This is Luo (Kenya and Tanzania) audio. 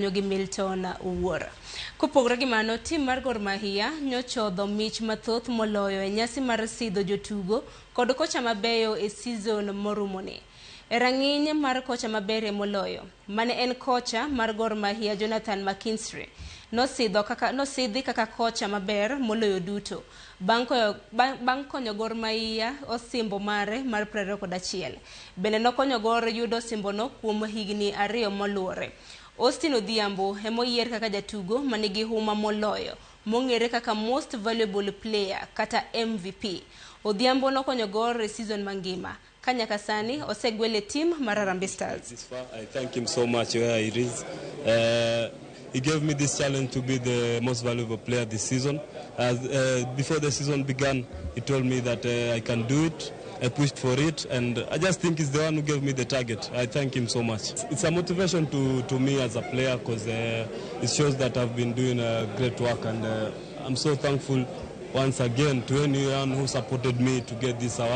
Ramogi Milton Uwuora. Kopogore gi mano, tim mar Gor Mahia nyochodho mich mathoth moloyo e nyasi mar sidho jotugo kod kocha mabeyo e season morumoni. E rang'iny mar kocha maberie moloyo, mane en kocha mar Gor Mahia Jonathan McKinstry, nosidhi kaka kocha maber moloyo duto. Bang' konyo Gor Mahia osimbo mare mar 21. Bende nokonyo Gor yudo osimbono kuom higni 2 moluore. Austin Odhiambo emoyier kaka jatugo manigi huma moloyo, mong'ere kaka Most Valuable Player kata MVP. Odhiambo nokonyo Gor e season mangima. Kanyaka sani osegwele tim mar Harambee Stars. I thank him so much where he is. He gave me this challenge to be the most valuable player this season. Before the season began, he told me that I can do it. I pushed for it, and I just think he's the one who gave me the target. I thank him so much. It's a motivation to me as a player, because it shows that I've been doing great work, and I'm so thankful once again to anyone who supported me to get this award.